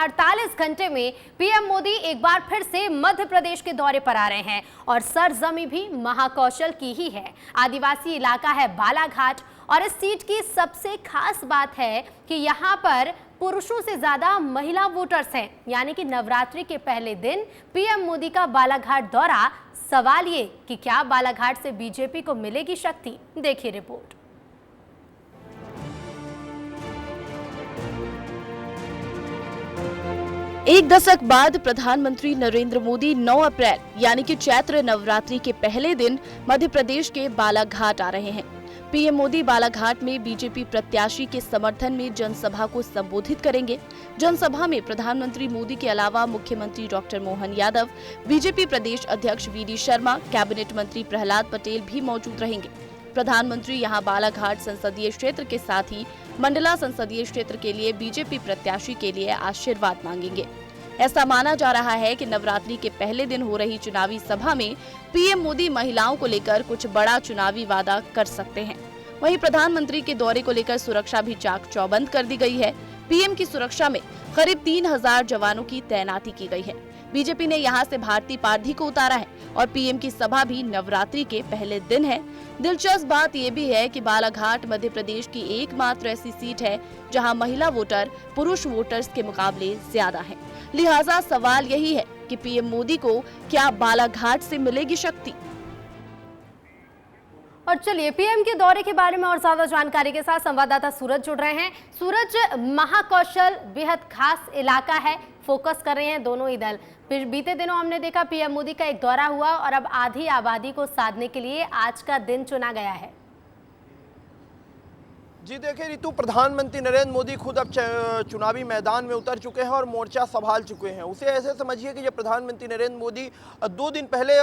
48 घंटे में पीएम मोदी एक बार फिर से मध्य प्रदेश के दौरे पर आ रहे हैं और सरजमी भी महाकौशल की ही है। आदिवासी इलाका है बालाघाट और इस सीट की सबसे खास बात है कि यहाँ पर पुरुषों से ज्यादा महिला वोटर्स हैं। यानी कि नवरात्रि के पहले दिन पीएम मोदी का बालाघाट दौरा। सवाल ये कि क्या बालाघाट से बीजेपी को मिलेगी शक्ति? देखिए रिपोर्ट। एक दशक बाद प्रधानमंत्री नरेंद्र मोदी 9 अप्रैल यानी कि चैत्र नवरात्रि के पहले दिन मध्य प्रदेश के बालाघाट आ रहे हैं। पीएम मोदी बालाघाट में बीजेपी प्रत्याशी के समर्थन में जनसभा को संबोधित करेंगे। जनसभा में प्रधानमंत्री मोदी के अलावा मुख्यमंत्री डॉक्टर मोहन यादव, बीजेपी प्रदेश अध्यक्ष वी.डी. शर्मा, कैबिनेट मंत्री प्रहलाद पटेल भी मौजूद रहेंगे। प्रधानमंत्री यहां बालाघाट संसदीय क्षेत्र के साथ ही मंडला संसदीय क्षेत्र के लिए बीजेपी प्रत्याशी के लिए आशीर्वाद मांगेंगे। ऐसा माना जा रहा है कि नवरात्रि के पहले दिन हो रही चुनावी सभा में पीएम मोदी महिलाओं को लेकर कुछ बड़ा चुनावी वादा कर सकते हैं। वहीं प्रधानमंत्री के दौरे को लेकर सुरक्षा भी चाक चौबंद कर दी गई है। पीएम की सुरक्षा में करीब 3000 जवानों की तैनाती की गई है। बीजेपी ने यहां से भारती पारधी को उतारा है और पीएम की सभा भी नवरात्रि के पहले दिन है। दिलचस्प बात यह भी है कि बालाघाट मध्य प्रदेश की एकमात्र ऐसी सीट है जहां महिला वोटर पुरुष वोटर्स के मुकाबले ज्यादा हैं। लिहाजा सवाल यही है कि पीएम मोदी को क्या बालाघाट से मिलेगी शक्ति? और चलिए पीएम के दौरे के बारे में और ज्यादा जानकारी के साथ संवाददाता सूरज जुड़ रहे हैं। सूरज, महाकौशल बेहद खास इलाका है, फोकस कर रहे हैं दोनों ही दल। फिर बीते दिनों हमने देखा पीएम मोदी का एक दौरा हुआ और अब आधी आबादी को साधने के लिए आज का दिन चुना गया है। जी देखिए ऋतु, प्रधानमंत्री नरेंद्र मोदी खुद अब चुनावी मैदान में उतर चुके हैं और मोर्चा संभाल चुके हैं। उसे ऐसे समझिए कि जब प्रधानमंत्री नरेंद्र मोदी 2 दिन पहले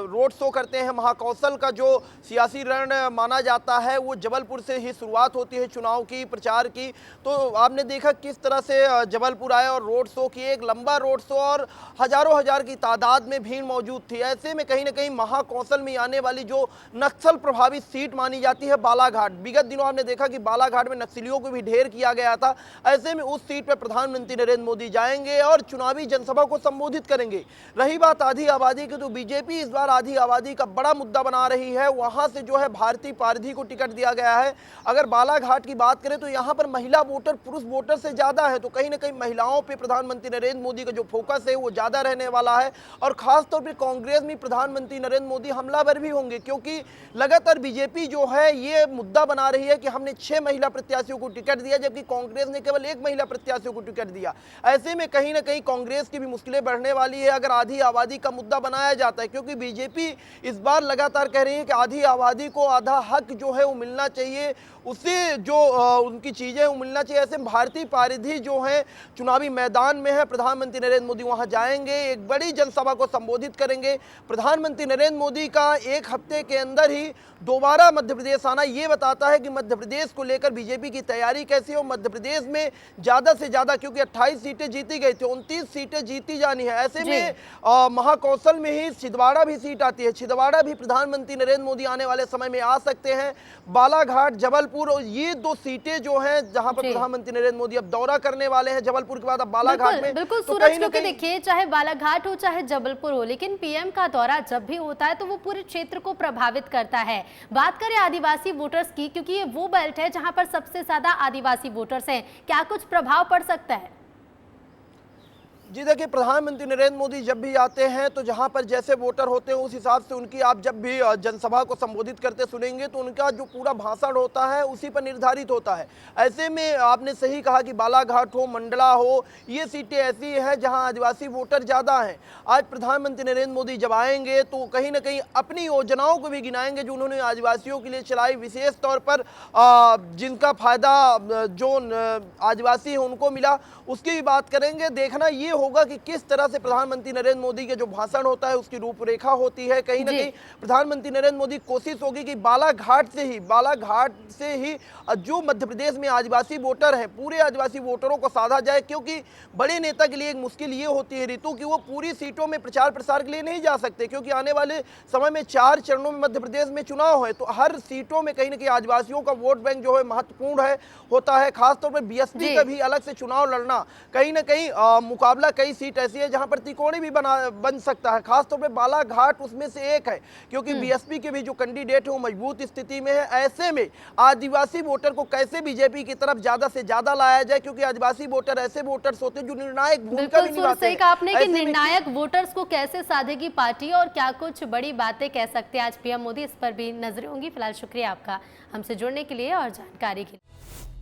रोड शो करते हैं, महाकौशल का जो सियासी रण माना जाता है वो जबलपुर से ही शुरुआत होती है चुनाव की, प्रचार की। तो आपने देखा किस तरह से जबलपुर आए और रोड शो किए, एक लंबा रोड शो और हजारों हजार की तादाद में भीड़ मौजूद थी। ऐसे में कहीं ना कहीं महाकौशल में आने वाली जो नक्सल प्रभावित सीट मानी जाती है बालाघाट, विगत दिनों आपने देखा कि बालाघाट में नक्सलियों को भी ढेर किया गया था। ऐसे में उस सीट पर प्रधानमंत्री नरेंद्र मोदी जाएंगे और चुनावी जनसभा को संबोधित करेंगे। रही बात आधी आबादी की, तो बीजेपी इस बार आधी आबादी का बड़ा मुद्दा बना रही है। वहां से जो है भारती पारधी को टिकट दिया गया है। अगर बालाघाट की बात करें तो यहां पर महिला वोटर पुरुष वोटर से ज्यादा है, तो कहीं ना कहीं महिलाओं पर प्रधानमंत्री नरेंद्र मोदी का जो फोकस है वो ज्यादा रहने वाला है। और खासतौर पर कांग्रेस में प्रधानमंत्री नरेंद्र मोदी हमलावर भी होंगे, क्योंकि लगातार बीजेपी जो है ये मुद्दा बना रही है कि हमने 6 महिला प्रत्याशियों को टिकट दिया, जबकि कांग्रेस ने केवल 1 महिला प्रत्याशियों को टिकट दिया। ऐसे में कहीं ना कहीं कांग्रेस की भी मुश्किलें बढ़ने वाली है अगर आधी आबादी का मुद्दा बनाया जाता है, क्योंकि बीजेपी इस बार लगातार कह रही है कि आधी आबादी को आधा हक जो है वो मिलना चाहिए, उससे जो उनकी चीजें वो मिलना चाहिए। ऐसे भारतीय पारधी जो है चुनावी मैदान में है। प्रधानमंत्री नरेंद्र मोदी वहां जाएंगे, एक बड़ी जनसभा को संबोधित करेंगे। प्रधानमंत्री नरेंद्र मोदी का 1 हफ्ते के अंदर ही दोबारा मध्य प्रदेश आना ये बताता है कि मध्य प्रदेश को लेकर बीजेपी की तैयारी कैसी है। मध्य प्रदेश में ज्यादा से ज्यादा, क्योंकि 28 सीटें जीती गई थी, 29 सीटें जीती जानी है। ऐसे में महाकौशल में ही छिंदवाड़ा भी सीट आती है। छिंदवाड़ा भी प्रधानमंत्री नरेंद्र मोदी आने वाले समय में आ सकते हैं। बालाघाट, जबलपुर, ये 2 सीटें जो हैं जहां पर प्रधानमंत्री नरेंद्र मोदी अब दौरा करने वाले हैं। जबलपुर के बाद अब बालाघाट में। बिल्कुल सूरज, क्योंकि देखिए चाहे बालाघाट हो चाहे जबलपुर हो, लेकिन पीएम का दौरा जब भी होता है तो वो पूरे क्षेत्र को प्रभावित करता है। बात करें आदिवासी वोटर्स की, क्योंकि ये वो बेल्ट है जहां पर सबसे ज्यादा आदिवासी वोटर्स हैं, क्या कुछ प्रभाव पड़ सकता है? जी देखिए, प्रधानमंत्री नरेंद्र मोदी जब भी आते हैं तो जहां पर जैसे वोटर होते हैं उस हिसाब से उनकी आप जब भी जनसभा को संबोधित करते सुनेंगे तो उनका जो पूरा भाषण होता है उसी पर निर्धारित होता है। ऐसे में आपने सही कहा कि बालाघाट हो, मंडला हो, ये सीटें ऐसी हैं जहां आदिवासी वोटर ज़्यादा हैं। आज प्रधानमंत्री नरेंद्र मोदी जब आएंगे तो कहीं ना कहीं अपनी योजनाओं को भी गिनाएंगे जो उन्होंने आदिवासियों के लिए चलाई, विशेष तौर पर जिनका फायदा जो आदिवासी है उनको मिला, उसकी भी बात करेंगे। देखना ये होगा कि किस तरह से प्रधानमंत्री नरेंद्र मोदी के जो भाषण होता है उसकी रूपरेखा होती है। कहीं ना कहीं प्रधानमंत्री नरेंद्र मोदी कोशिश होगी कि बालाघाट से ही जो मध्य प्रदेश में आदिवासी वोटर हैं, पूरे आदिवासी वोटरों को साधा जाए, क्योंकि बड़े नेता के लिए एक मुश्किल ये होती है ऋतु कि वो पूरी सीटों में प्रचार प्रसार के लिए नहीं जा सकते, क्योंकि आने वाले समय में 4 चरणों में मध्य प्रदेश में चुनाव है। तो हर सीटों में कहीं ना कहीं आदिवासियों का वोट बैंक जो है महत्वपूर्ण है होता है। खासतौर पर बीएसपी का भी अलग से चुनाव लड़ना, कहीं ना कहीं मुकाबला, कई सीट ऐसी है जहां पर त्रिकोणीय भी बन सकता है। खासतौर पर बालाघाट उसमें से एक है, क्योंकि बीएसपी के भी जो कैंडिडेट है वो मजबूत स्थिति में है। ऐसे में आदिवासी वोटर को कैसे बीजेपी की तरफ ज्यादा से ज्यादा लाया जाए, क्योंकि आदिवासी वोटर ऐसे वोटर्स होते हैं जो निर्णायक भूमिका भी निभाते हैं। आपने कि निर्णायक वोटर्स को कैसे साधेगी पार्टी और क्या कुछ बड़ी बातें कह सकते हैं आज पीएम मोदी, इस पर भी नजरें होंगी। फिलहाल शुक्रिया आपका हमसे जुड़ने के लिए और जानकारी के लिए।